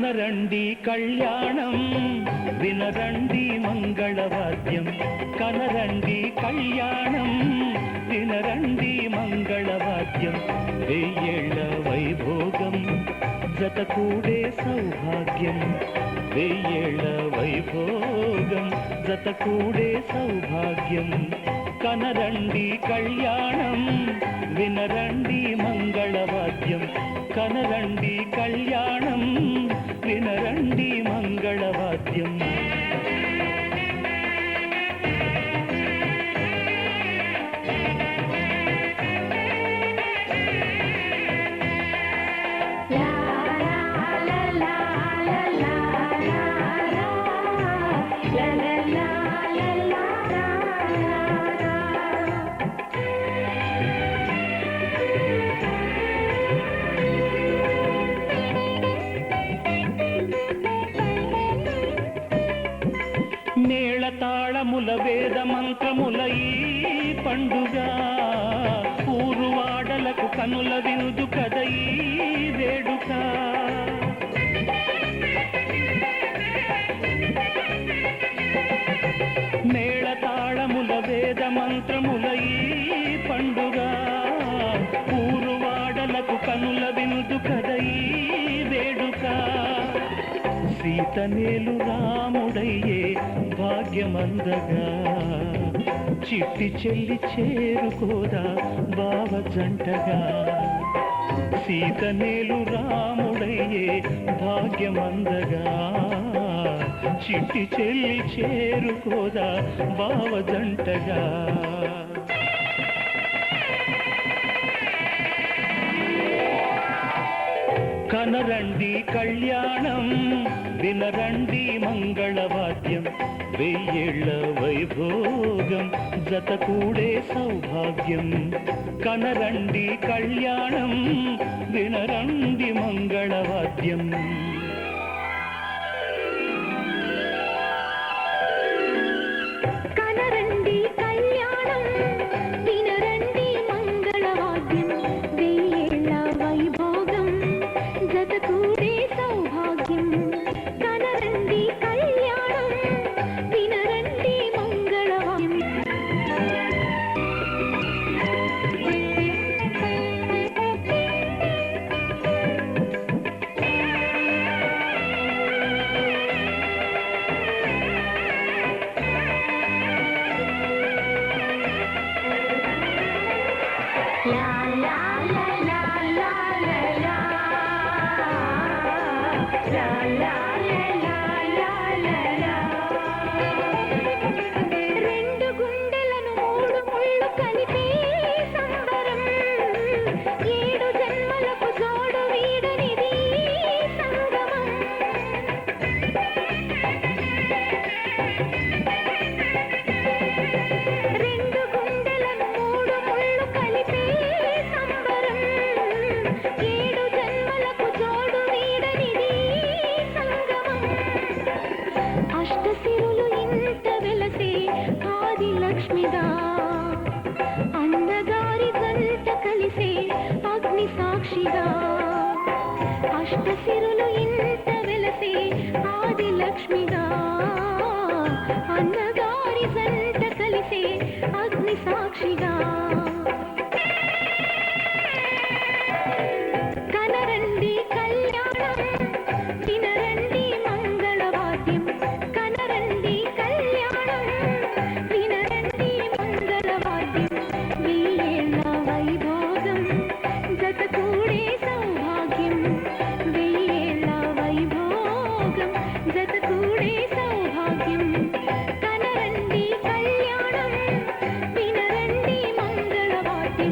కనరండి కళ్యాణం వినరండి మంగళవాద్యం కనరండి కళ్యాణం వినరండి మంగళవాద్యం వెయ్యేళ్ల వైభోగం జతకూడే సౌభాగ్యం వెయ్యేళ్ల వైభోగం జతకూడే సౌభాగ్యం కనరండి కళ్యాణం వినరండి మంగళవాద్యం కనరండి కళ్యాణం వినరండి మంగళవాద్యం మేళతాళముల వేద మంత్రముల ఈ పండుగ ఊరువాడలకు కనుల వినుదు కద ఈ వేడుక మేళతాళముల వేద మంత్రముల ఈ పండుగ ఊరువాడలకు కనుల వినుదు కద ఈ వేడుక సీతనేలు రాముడయ్యే భాగ్యమందగా చిట్టి చెల్లి చేరుకోదా బావ జంటగా సీతనేలు రాముడయ్యే భాగ్యమందగా చిట్టి చెల్లి చేరుకోదా బావ జంటగా కనరండి కళ్యాణం వినరండి మంగళవాద్యం వెయ్యేళ్ల వైభోగం జతకూడే సౌభాగ్యం కనరండి కళ్యాణం వినరండి మంగళవాద్యం అష్టసిరులు ఇంత వెలసి ఆది లక్ష్మిగా అన్నగారి జంట కలిసి అగ్ని సాక్షిగా కనరండి కళ్యాణం వినరండి మంగళవాద్యం కనరండి కళ్యాణం వినరండి మంగళవాద్యం వెయ్యేళ్ల వైభోగం జతకూడే సౌభాగ్యం వెయ్యేళ్ల వైభోగం జతకూడే సౌభాగ్యం కనరండి కళ్యాణం వినరండి మంగళవాద్యం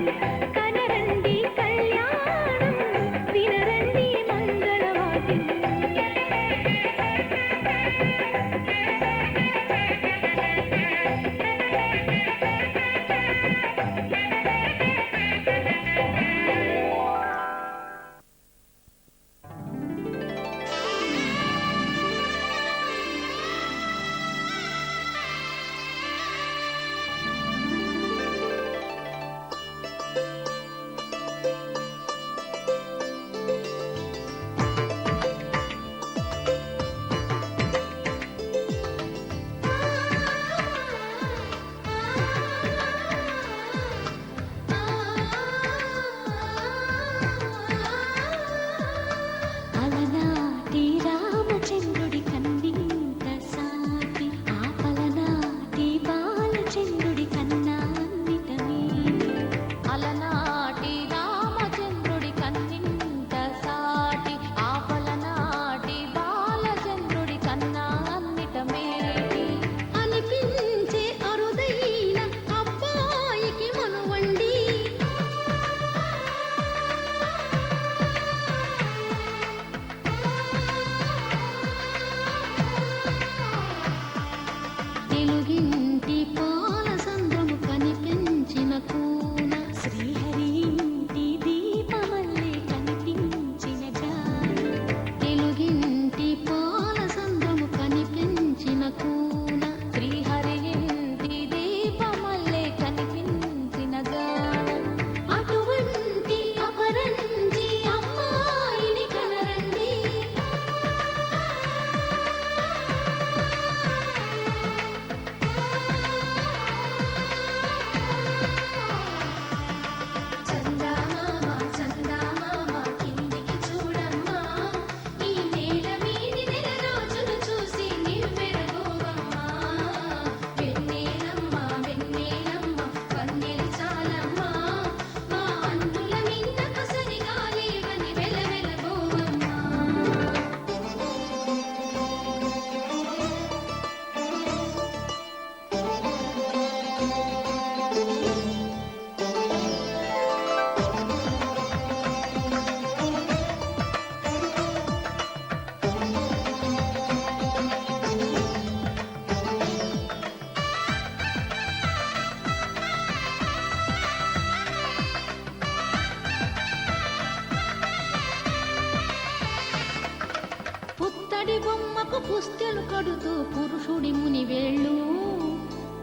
పుస్తెలు కడుతూ పురుషుడి ముని వేళ్ళు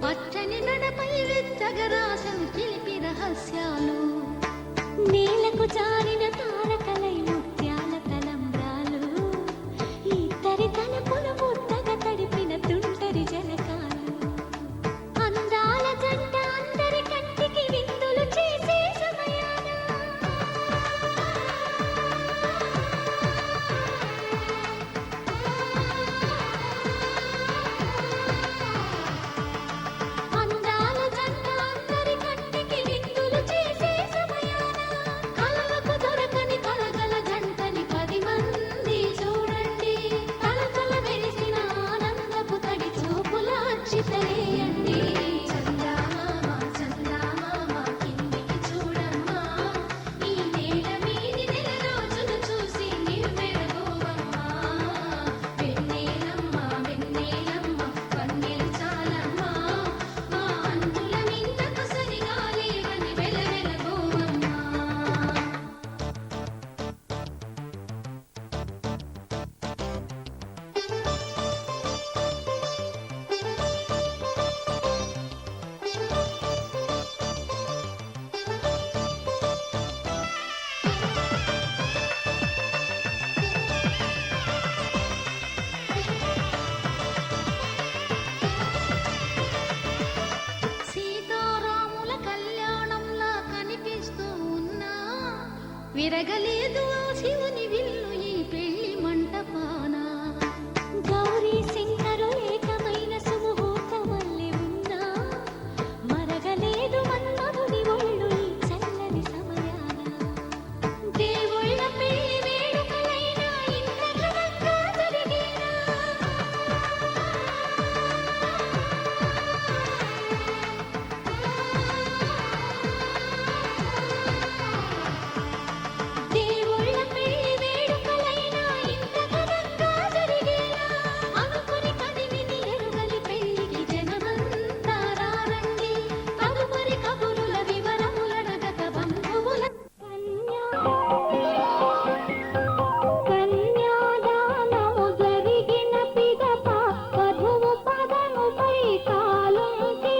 పచ్చని గడపై వెచ్చగరాసను చిలిపి రహస్యాలు నేలకు జారిన తారకలై ముత్యాల తలంబ్రాలు ఇద్దరి తలపులు ముద్దగా తడిపిన తుంటరి జలకాలు అందాల జంట అందరి కంటికి విందులు చేసే సమయాన అందాల జంట అందరి కంటికి విందులు చేసే సమయాన కలలకు దొరకని కలగల జంటని 10 మంది చూడండి కలకల వెలిసిన ఆనందపు తడి చూపుల అక్షితలేయండి చందమామ చందమామ కిందికి చూడమ్మా ఈ నేల మీది నెల రోజులు చూసి నివ్వెరగోవమ్మా వెన్నెలమ్మ వెన్నెలమ్మ కన్నెలు చాలమ్మా మా అంతుల నిందకు సరిగా లేవని వెలవెలగోవమ్మా సీతారాముల కళ్యాణంలా కనిపిస్తూ ఉన్నా విరగలేదు ఆ శివుని విల్లు ఈ పెళ్లి మంటపాన గౌరీ సింగరు ఏకమైన సుముహూర్తమల్లె ఉన్నా మరగలేదు మన్మధుని ఒళ్ళు ఈ చల్లని సమయాన దేవుళ్ళ పెళ్లి వేడుకలైనా ఇంద్రగణంగా జరిగేనా దేవుళ్ళ పెళ్లి వేడుకలైనా ఇంద్రగణంగా జరిగేనా అనుకుని కదిమిని ఎరుగలి పెళ్లికి జనమంతా రారండి తదుపరి కబురుల వివరములనగక బంధువుల కన్యాదానము జరిగిన పిదప వధువు పదముపై కాలుంచి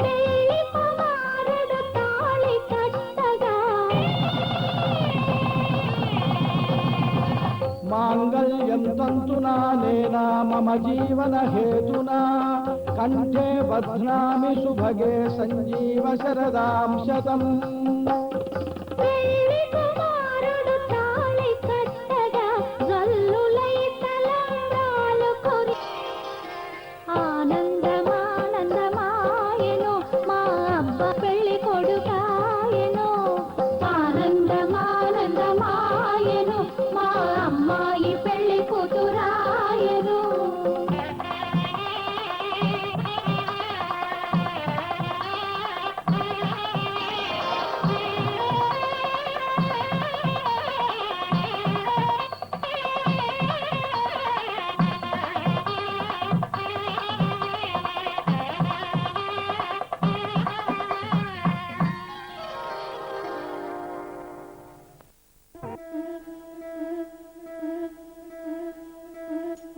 పెళ్లి కుమారుడు తాళి కట్టగా మాంగళ్యం తంతునా నేనా మమ జీవన హేతునా కంఠే బధ్నామి శుభగే సంజీవ శరదాం శతం పెళ్లి కుమారుడు తాళి కట్టగా జల్లులై తలంబ్రాలు కొరి ఆనందమానందమాయెను మా అబ్బ పెళ్లి కొడుకాయెను ఆనందమానందమాయెను మా అమ్మాయి పెళ్లి కూతురాయెను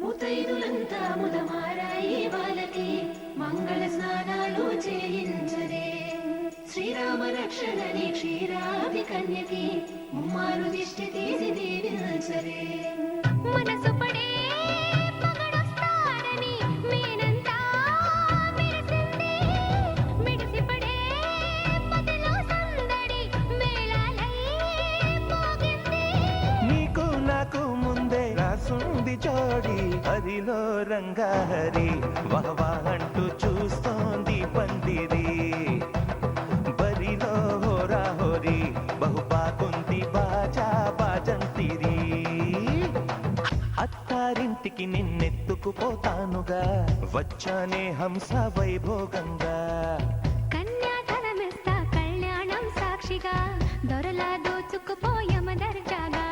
ముతైదులంతా ముదమారాయి వాళ్ళకి మంగళ స్నానాలు చేయించరే శ్రీరామ రక్షణని క్షీరాది కన్యకి ముమ్మారు దిష్టి తీసి దీవించరే మనసు పడే మగడొస్తాడని మేనంతా మెరిసింది మిడిసిపడే మదిలో సందడి మేళాలై మోగింది నీకు నాకు ముందే రాసుంది జోడి హరిలో రంగాహరి వహవా అంటూ చూస్తోంది పందిరి బరిలో హోరా హోరి బహుపాకుంది బాజా బాజంతిరి అత్తారింటికి నిన్నెత్తుకుపోతానుగా వచ్చానే హంస వైభోగంగా కన్యాధనమిస్తా కళ్యాణం సాక్షిగా దొరలా దోచుకుపోయమ దర్జాగా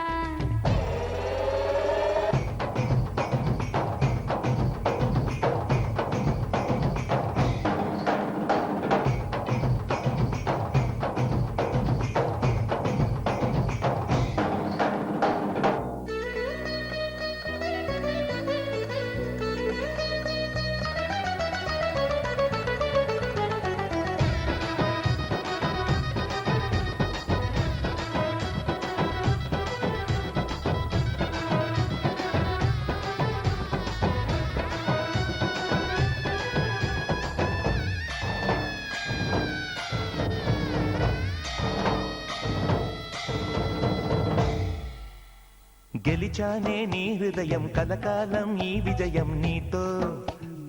గెలిచానే నీ హృదయం కలకాలం ఈ విజయం నీతో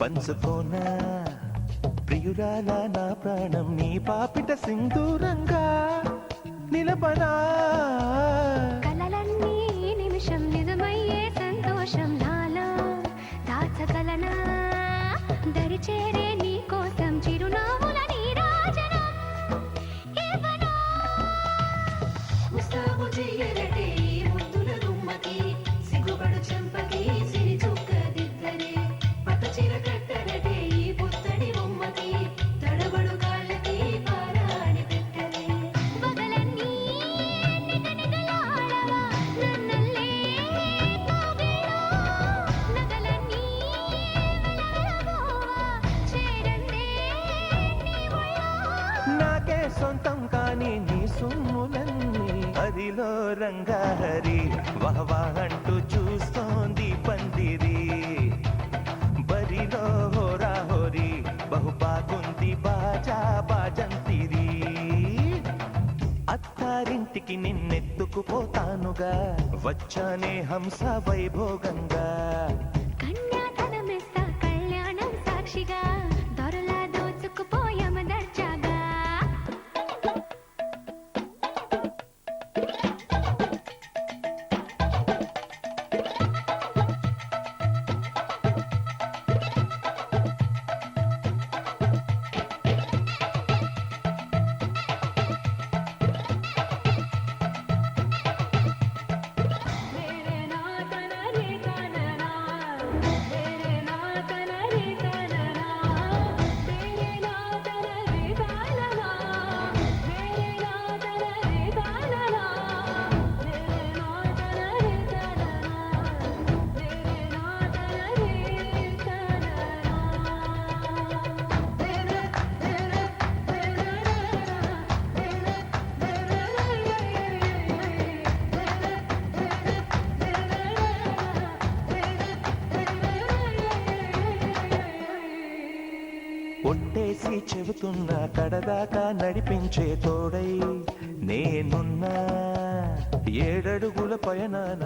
పంచుకోనా ప్రియురాల నా ప్రాణం నీ పాపిట సింధూరంగా నిలపనా కలలన్నీ నిమిషం నిజమయ్యే సంతోషం నాలో దాచగలనా దరిచేరే నీ కోసం చిరునవ్వుల నీరాజనం ఇవ్వనా ముస్తాబు చెయ్యరటే ఈ ముద్దుల గుమ్మకి సిగ్గుపడు చెంపకి సిరి చుక్క దిద్దరే పట్టు చీర కట్టరటే ఈ పుత్తడి బొమ్మకి తడబడు కాళ్ళకి పారాడి పెట్టరే పగలన్నీ నిగనిగలాడవా నన్నల్లే కోగిలో నగలన్నీ వెలవెలబోవా చేరందే నీ ఒళ్ళో నాకే సొంతం కాని నీ సొమ్ములన్నీ అదిలో రంగాహరి వహవా అంటూ చూస్తోంది పందిరి బరిలో హోరా హోరి బహుబాగుంది బాజా బాజంతిరి అత్తారింటికి నిన్నెత్తుకుపోతానుగా వచ్చానే హంస వైభోగంగా కన్యాధనమిస్తా కళ్యాణం సాక్షిగా దొరలా దోచుకుపోయామ దర్జాగా ఒట్టేసి చెబుతున్నా కడదాకా నడిపించే తోడై నేనున్నా ఏడడుగుల పయనాన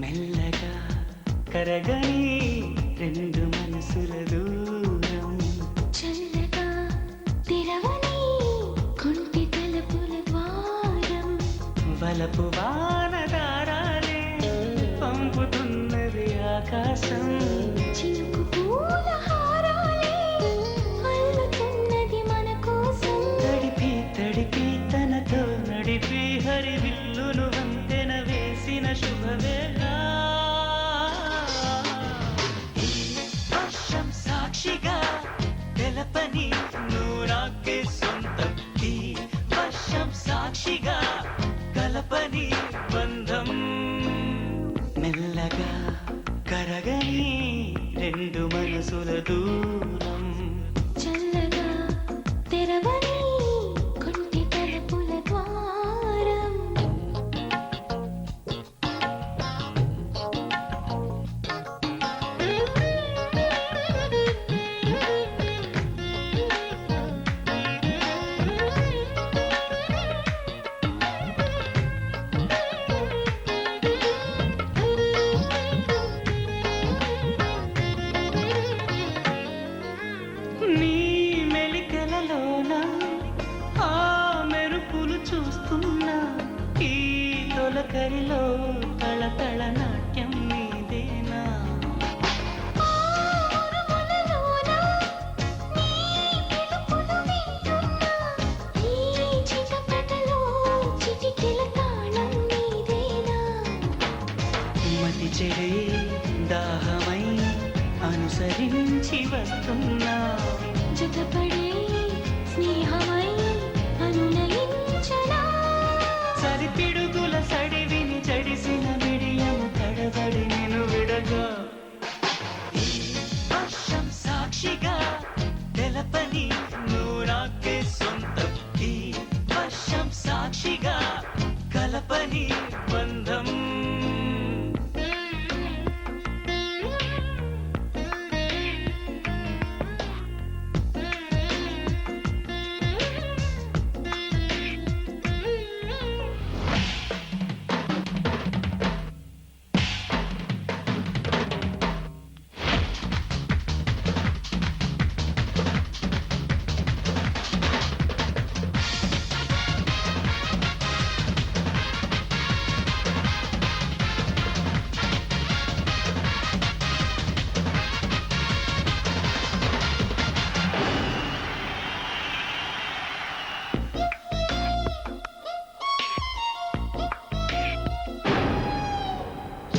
మెల్లగా కరగని రెండు మనసుల దూరం చల్లగా తెరవని కుంటి తలుపుల ద్వారం వలపు వానదారాలే పంపుతున్నది ఆకాశం చినుకు పూల హారాలే అల్లుతున్నది మన కోసం తడిపి తడిపి తనతో నడిపి హరివిల్లును వంతెన వేసిన శుభవేళ ఈ వర్షం సాక్షిగా తెలపని నువ్వు నాకే సొంతం ఈ వర్షం సాక్షిగా కలపని బంధం మెల్లగా కరగని రెండు మనసుల దూరం చల్లగా తెరవని కుంటి తలుపుల ద్వారం నీ మెలికలలోన ఆ మెరుపులు చూస్తున్నా ఈ తొలకరిలో తళతళ నాట్యం నీదేనా ఉరుములలోన నీ పిలుపులు వింటున్నా ఈ చిటపటలో చిటికెల తాళం నీదేనా మతి చెడే దాహమై అనుసరించి వస్తున్నా జతపడే స్నేహమై అనునయించనా సరిపిడుగుల సడివిని జడిసిన మిడియము తడబడి నేను విడగా ఈ వర్షం సాక్షిగా తెలపని నువ్వు నాకే సొంతం ఈ వర్షం సాక్షిగా కలపని బంధం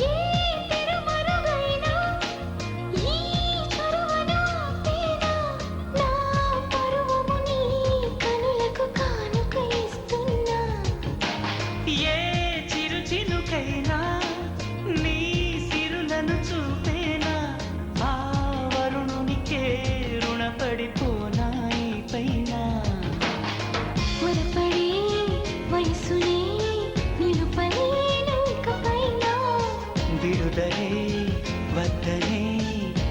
ఏ తెరుమరుగైనా ఈ చొరవను ఆపేనా నా పరువము నీ కనులకు కానుక ఇస్తున్నా ఏ చిరు చినుకైనా నీ సిరులను చూపేనా ఆ వరుణునికే రుణపడిపోనా ఈ పైన త్వరపడే వయసునే నిలుపలేను ఇకపైన విడుదలే వద్దనే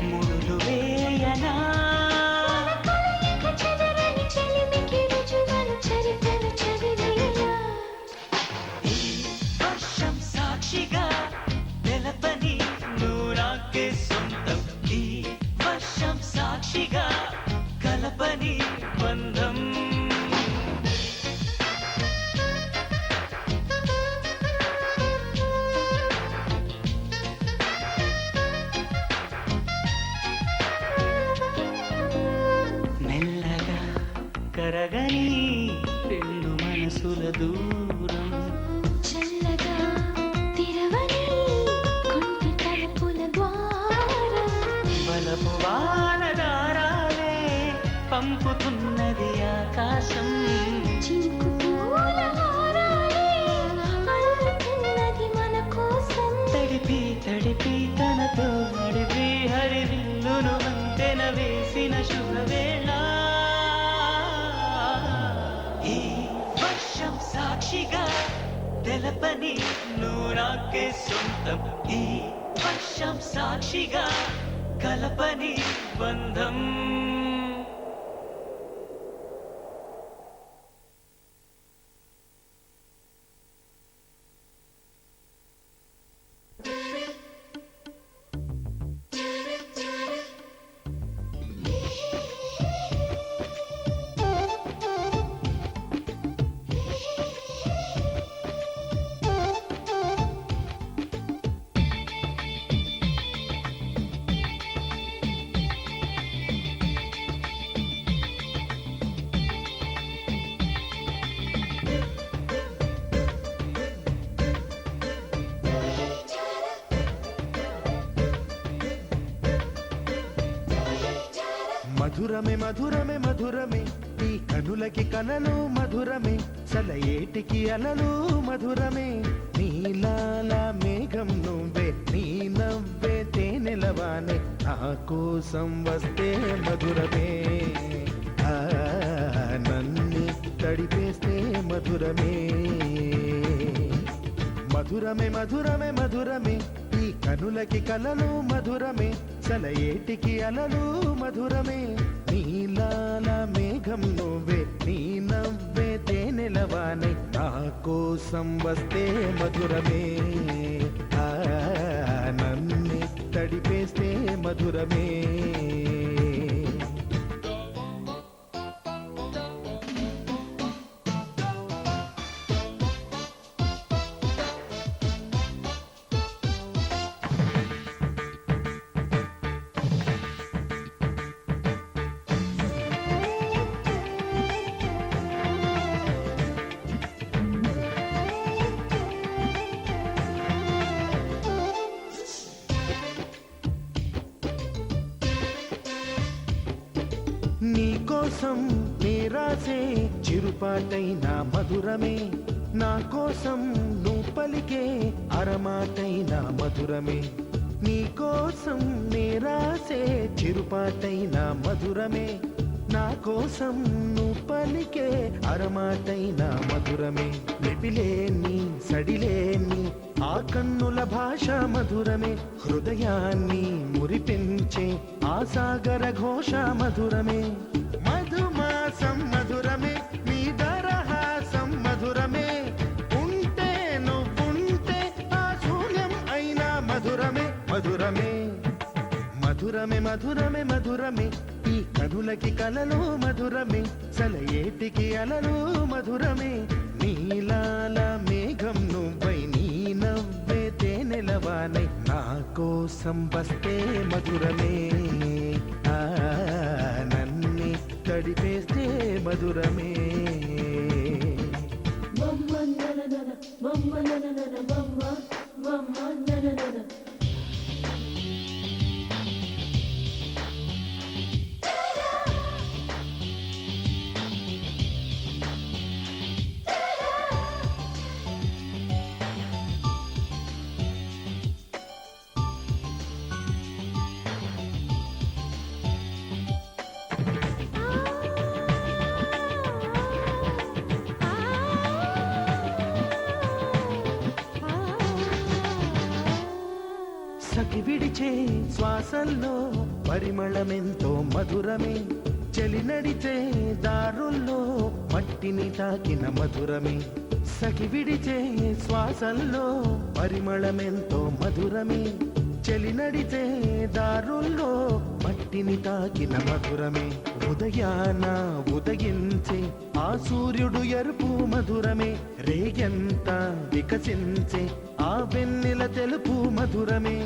ముడులు వేయనా కలయిక చెదరని చెలిమికి రుజువను చరితను చదివేలా ఈ వర్షం సాక్షిగా తెలపని నువ్వు నాకే సొంతం ఈ వర్షం సాక్షిగా కలపని బంధం మెల్లగా కరగని రెండు మనసుల దూరం చల్లగా తెరవని కుంటి తలుపుల ద్వారం బలపు వానదారాలే పంపుతున్నది ఆకాశం చినుకు పూల హారాలే అల్లుతున్నది మన కోసం తడిపి తడిపి తనతో నడిపి హరివిల్లును వంతెన వేసిన శుభవేళ ఈ వర్షం సాక్షిగా తెలపని నువ్వు నాకే సొంతం ఈ వర్షం సాక్షిగా కలపని బంధం మధురమే మధురమే మధురమే ఈ కనులకి కలలు మధురమే సలయేటికి అలలు మధురమే నీలాల మేఘం నువ్వే నీ నవ్వే తేనెలవానే నా కోసం వస్తే మధురమే నన్ను తడిపేస్తే మధురమే మధురమే మధురమే మధురమే ఈ కనులకి కలలు మధురమే సలయేటికి అలలు మధురమే నీలాల మేఘం నువ్వే నీ నవ్వే తేనెలవానే నా కోసం వస్తే మధురమే నన్ను తడిపేస్తే మధురమే నీకోసం నేరాసే చిరుపాటైన మధురమే నా కోసం నువ్వు పలికే అరమాటైన మధురమే నీకోసం నేరాసే చిరుపాటైన మధురమే నా కోసం నువ్వు పలికే అరమాటైన మధురమే లిపిలేని సడిలేని ఆ కన్నుల భాష మధురమే హృదయాన్ని మురిపించే ఆ సాగర ఘోష మధురమే మధుమాసం మధురమే నీ దరహాసం మధురమే ఉంటే నువ్వుంటే ఆ శూన్యం అయినా మధురమే మధురమే మధురమే మధురమే మధురమే ఈ కనులకి కలలు మధురమే సలయేటికి అలలు మధురమే నీలాల మేఘం నువ్వై నీ నవ్వే తేనెలవానై నా కోసం వస్తే మధురమే నన్ను తడిపేస్తే మధురమే సఖి విడిచే శ్వాసల్లో పరిమళమెంతో మధురమే చలి నడిచే దారుల్లో మట్టిని తాకిన మధురమే సఖి విడిచే శ్వాసల్లో పరిమళమెంతో మధురమే చలి నడిచే దారుల్లో మట్టిని తాకిన మధురమే ఉదయాన ఉదయించే ఆ సూర్యుడు ఎరుపు మధురమే రేగెంత వికసించే ఆ వెన్నెల తెలుపు మధురమే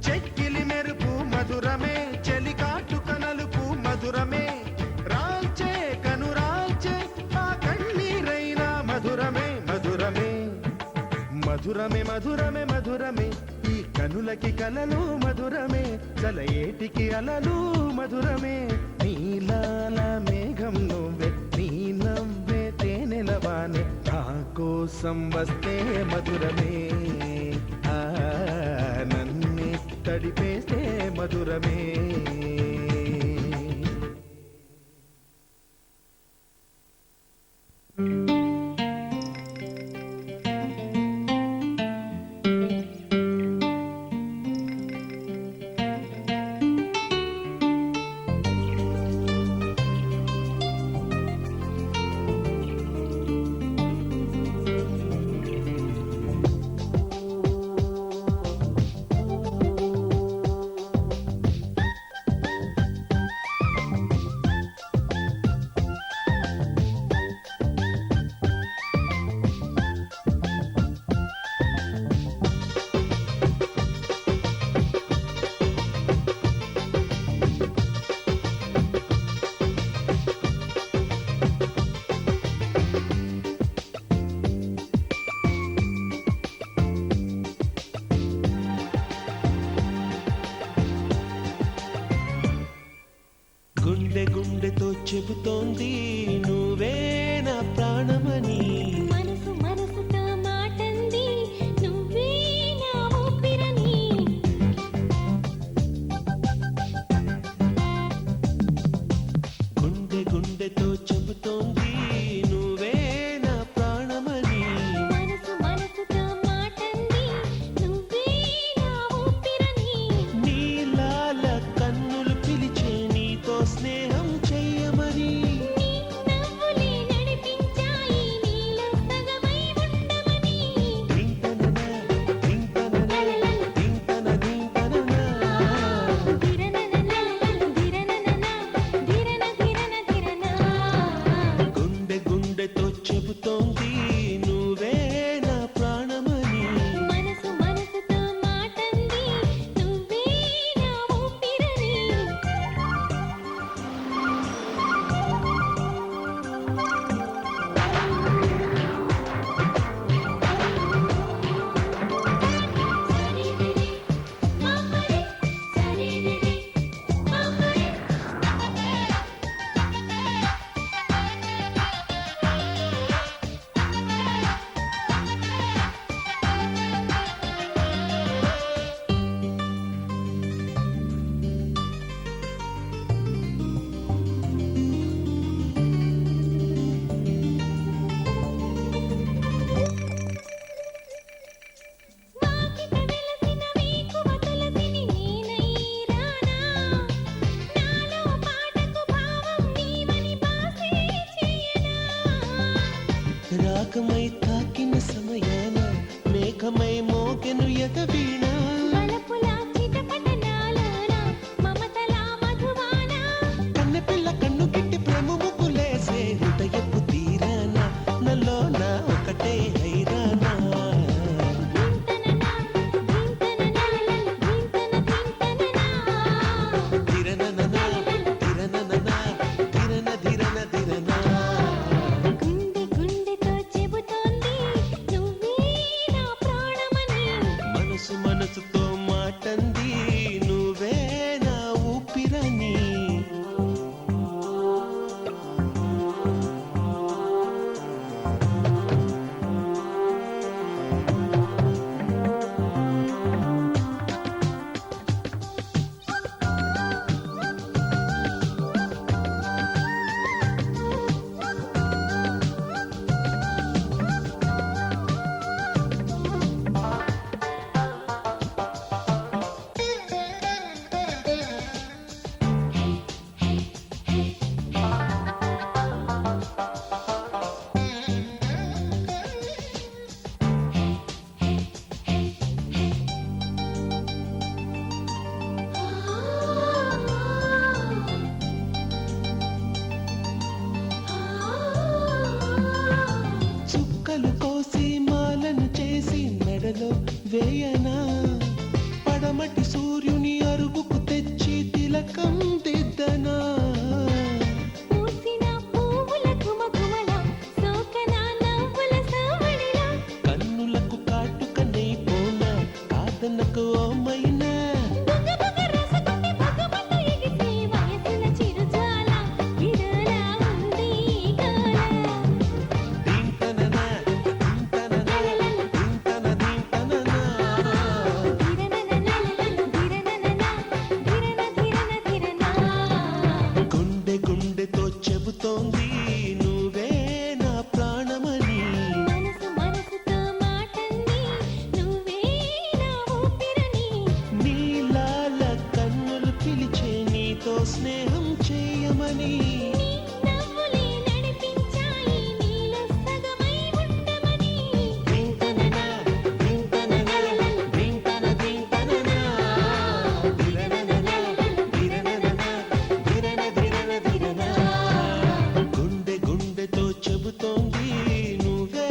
చెక్కిలి మెరుపు మధురమే చలి కాటుక నలుపు మధురమే రాల్చే కనురాల్చే ఆ కన్నీరైన మధురమే మధురమే మధురమే మధురమే మధురమే ఈ కనులకి కలలు మధురమే చలయేటికి అలలు మధురమే నీలాల మేఘం నువ్వే నీ నవ్వే తేనెలవానే నా కోసం వస్తే మధురమే నన్ను తడిపేస్తే మధురమే చెబుతోంది నువ్వే నా ప్రాణమని. మనసు మనసుతో మాటంది నువ్వే నా ఊపిరని. గుండె గుండెతో చెబుతోంది నువ్వే నా ప్రాణమని. మనసు మనసుతో మాటంది నువ్వే నా ఊపిరని. నీలాల కన్నులు పిలిచే నీతో స్నేహం చెయ్యమని. నీ నవ్వులే నడిపించాయి నీలో సగమై ఉండమని. దింతననా, దింతననా, దింతన దింతననా. ధిరనననా ధిరనననా ధిరన ధిరన ధిరనా. గుండె గుండెతో చెబుతోంది నువ్వే నా ప్రాణమని. మనసు మనసుతో మాటంది నువ్వే నా ఊపిరని. సరిదిది మామరే సరిదిది మామరే. వాకిట వెలసిన వీకువ తులసిని నేనై రానా. నాలో పాటకు భావం నీవని బాసే చేయనా. రాగమై తాకిన సమయాన మేఘమై మోగెను ఎదవీణ. వలపుల చిటపటనాలోన మమతల మధువాన. కన్నెపిల్ల కన్ను గిట్టి ప్రేమ ముగ్గులేసే హృదయపు తీరాన నల్లోన ఒకటే హైరానా. ధింతననా ధింతననా ధింతన ధింతననా. ధిరనననా, ధిరనననా, ధిరన ధిరన ధిరనా. గుండె గుండెతో చెబుతోంది నువ్వే నా ప్రాణమని. మనసు మనసుతో మాటంది నువ్వే నా ఊపిరని. చుక్కలు కోసి మాలను చేసి మెడలో వేయనా. పడమటి సూర్యుని అరుగుకు తెచ్చి తిలకం దిద్దనా. పూసిన పువ్వుల ఘుమఘుమల సోకన నవ్వుల సవడిల. కన్నులకు కాటుకనై పోనా కాదనకు ఓమైనా. బుగ బుగ రసగుండి బుగబుగ ఎగిసే వయసుల చిరుజాల విడలా ఉంది గాల. దింతననా, దింతననా, దింతన దింతననా. ధిరనననా ధిరనననా ధిరన ధిరన ధిరనా. గుండె గుండెతో చెబుతోంది నువ్వే నా ప్రాణమని. మనసు మనసుతో మాటంది నువ్వే నా ఊపిరని. నీలాల కన్నులు పిలిచే నీతో స్నేహం చేయమని. నీ నవ్వులే నడిపించాయి నీలో సగమై ఉండమని. దింతననా, దింతననా, దింతన దింతననా. ధిరనననా, ధిరనననా, ధిరన ధిరన ధిరనా. గుండె గుండెతో చెబుతోంది నువ్వే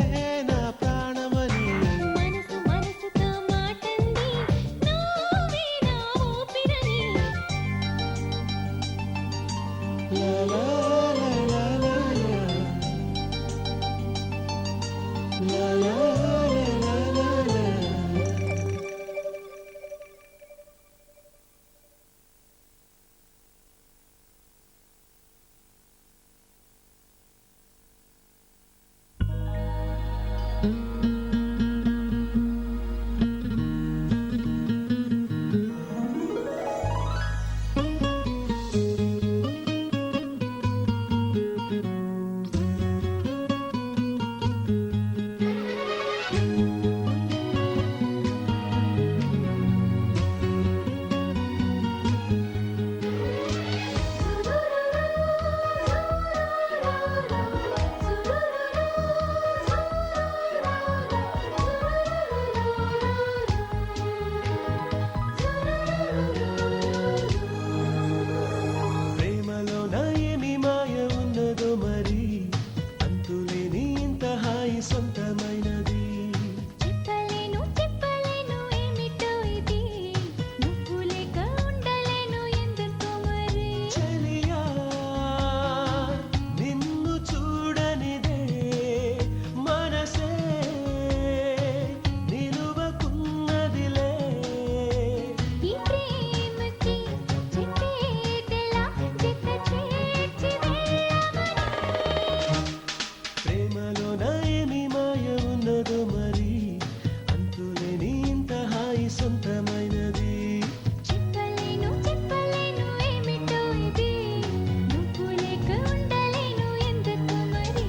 నా ప్రాణమని. మనసు మనసుతో మాటంది నువ్వే నా ఊపిరని. సొంతమైనది చెప్పలేను చెప్పలేను ఏమిటో ఇది నువ్వు లేక ఉండలేను ఎందుకు మరి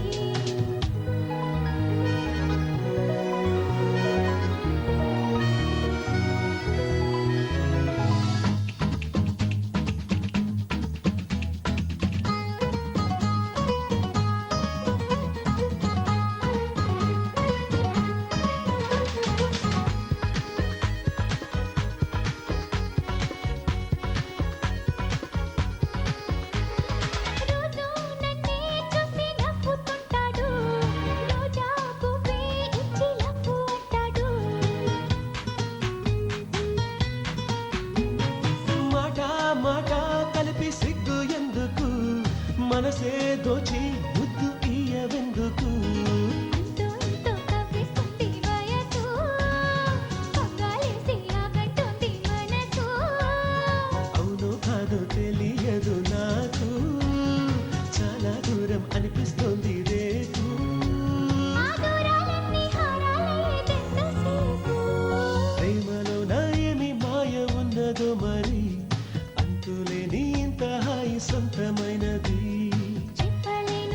రోజు నన్నే చూసి నవ్వుతుంటాడు రోజా పువ్వే ఇచ్చి లవ్వు అంటాడు మాట మాట కలిపి సిగ్గు ఎందుకు మనసే దోచి ముద్దు ఇయ్యవెందుకు అంతో ఇంతో కవ్విస్తుంది వయసు పగ్గాలేసి ఆగంటుంది మనసు అవును కాదు తెలియదు నాకు చాలా దూరం అనిపిస్తోంది రేపు ఆ దూరాలన్నీ హారాలయ్యేదెంతసేపు ప్రేమలో నా ఏమి మాయ ఉన్నదో మరి అంతులేని ఇంత హాయి సొంతమైనది చెప్పలేను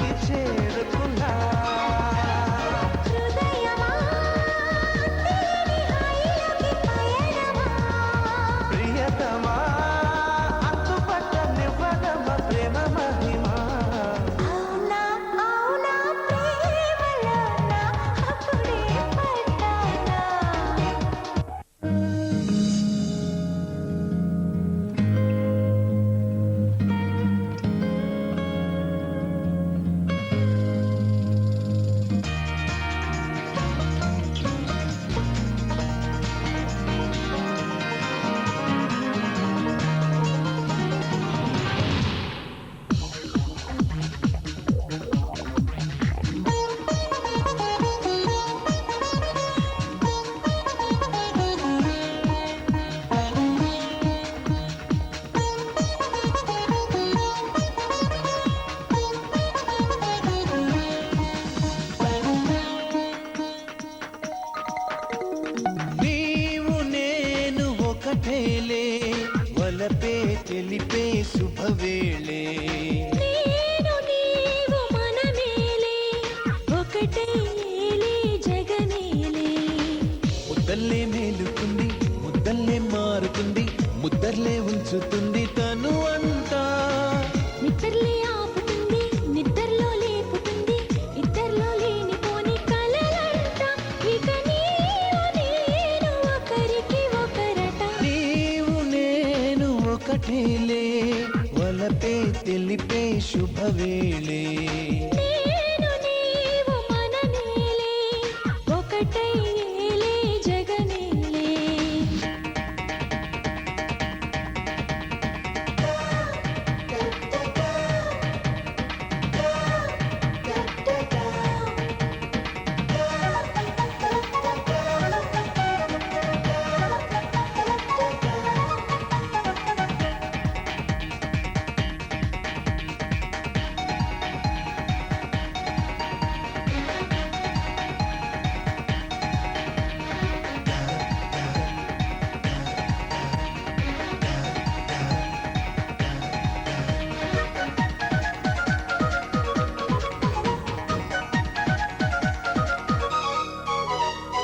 తీరానికి చేరుకున్నా హృదయమా తీయని హాయిలోకి పయనమా ప్రియతమా అంతుపట్ట నివ్వనమ ప్రేమ మహిమా అవునా అవునా ప్రేమలో నా అప్పుడే పడ్డానా నీవు నేను ఒకటేలే వలపే తెలిపే శుభవేళే నేను నీవు మనమేలే ఒకటే ఏలే జగమేలే ముద్దల్లే మేలుకుంది ముద్దల్లే మారుతుంది ముద్దర్లే ఉంచుతుంది తను అంతా నిద్రలే ఆపుతుంది నిద్రలో లేపుతుంది ఇద్దరిలో లేనిపోని కలలంట ఇక నీవు నేను ఒకరికి ఒకరట నీవు నేను ఒకటేలే వలపే తెలిపే శుభవేళే నేను నీవు మనమేలే ఒకటే ఏలే జగమేలే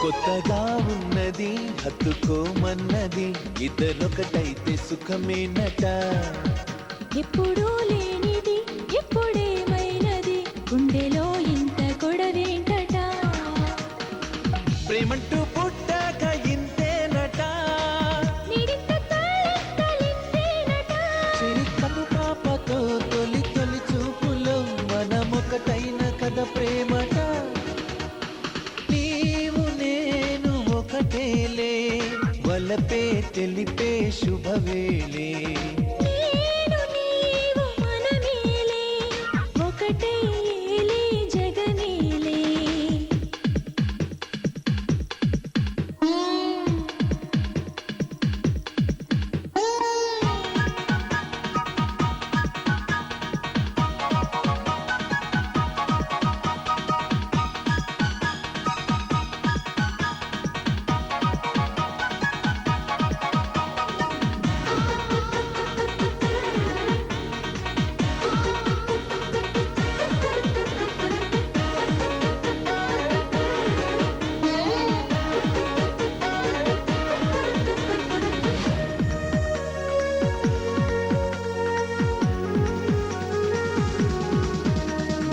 కొత్తగా ఉన్నది హత్తుకోమన్నది ఇద్దరొకటైతే సుఖమేనట ఎప్పుడూ లేనిది ఎప్పుడేమైనది గుండెలో ఇంత గొడవేంటట ప్రేమంటూ పుట్టాక ఇంతేనట నిడిత తాళింతలింతేనట చిరికను పాపతో తొలి తొలి చూపులో మనమొకటైన కథ ప్రేమట నీవు నేను ఒకటేలే వలపే తెలిపే శుభవేళే నేను నీవు మనమేలే ఒకటే ఏలే జగమేలే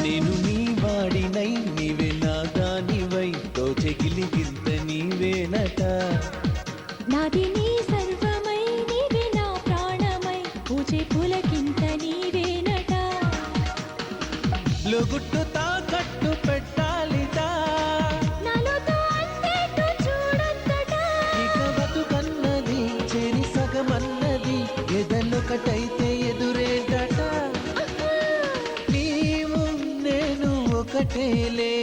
నేను నీ వాడినై నీవే నా దానివై తోచెగిలి గింత నీవేనట నాది నీ సర్వమై నీవే నా ప్రాణమై పూజే పులకింత నీవేనట లొగుట్టు తాకట్టు పెట్టాలిదా నాలోతో అందేట్టు చూడొద్దట ఇక బతుకన్నది చెరి సగమన్నది ఎదలొకటైతే ఎదురేటట నీవు నేను ఒకటేలే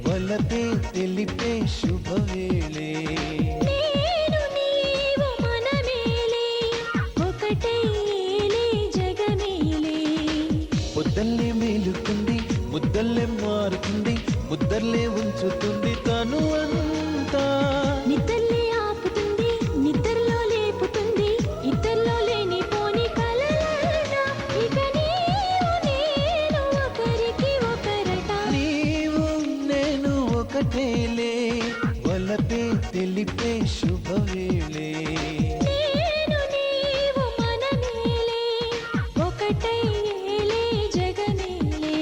వలపే తెలిపే శుభవేళే నేను నీవు మనమేలే ఒకటే ఏలే జగమేలే పొద్దల్లే మేలుకుంది ముద్దల్లే మారుతుంది ముద్దర్లే ఉంచుతుంది తను అంతా నిద్రలే ఆపుతుంది నిద్రలో లేపుతుంది ఇద్దరిలో లేనిపోని కలలంట ఇక నీవు నేను ఒకరికి ఒక ఒకటేలే వలపే తెలిపే శుభవేళే నేను నీవు మనమేలే ఒకటై ఏలే జగమేలే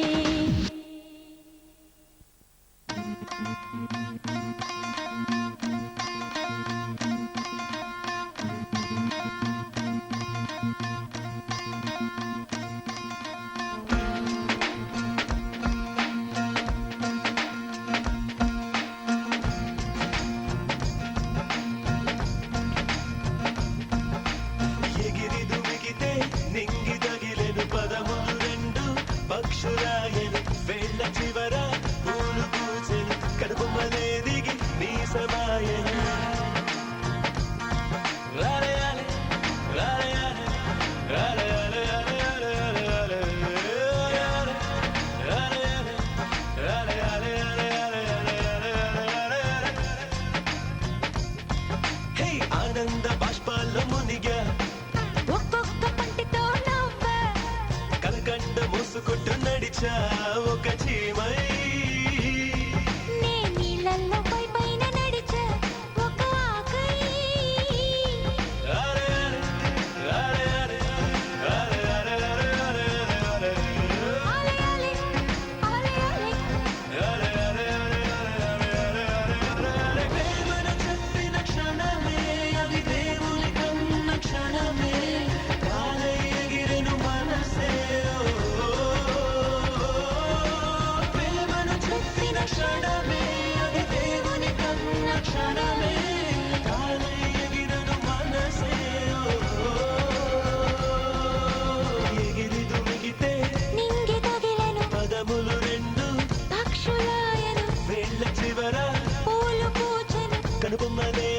ఎగిరి దుమికితే నింగి తగిలెను పదములు రెండు పక్షురాయను వేళ్ళ చివర పూలు పూచెను కడుపుమలే దిగి నీ సమాయను రాలయాలే రాలయాలే రాలయాలే రాలయాలే రాలయాలే హే ఆనంద బాష్పాల్లో మునిగా ఒక్కొక్క పంటితో నవ్వ కలకండ మూసుకుంటూ నడిచా ఒక చీమై నే నీళ్ళల్లో పైన నడిచా ఒక ఆకై రాలయాలే రాలయాలే రాలయాలే రాలయాలే ఆలయాలే ఆలయాలే ప్రేమను చెప్పిన క్షణమే అది దేవుని కన్న క్షణమే కాలై ఎగిరెను మనసే ప్రేమను చెప్పిన క్షణమే అది దేవుని కన్న క్షణమే కాలై ఎగిరెను మనసే ఎగిరి దుమికితే నింగి తగిలెను పదములు రెండు పక్షులాయను వేళ్ళ చివర పూలు పూచెను కడుపుమనే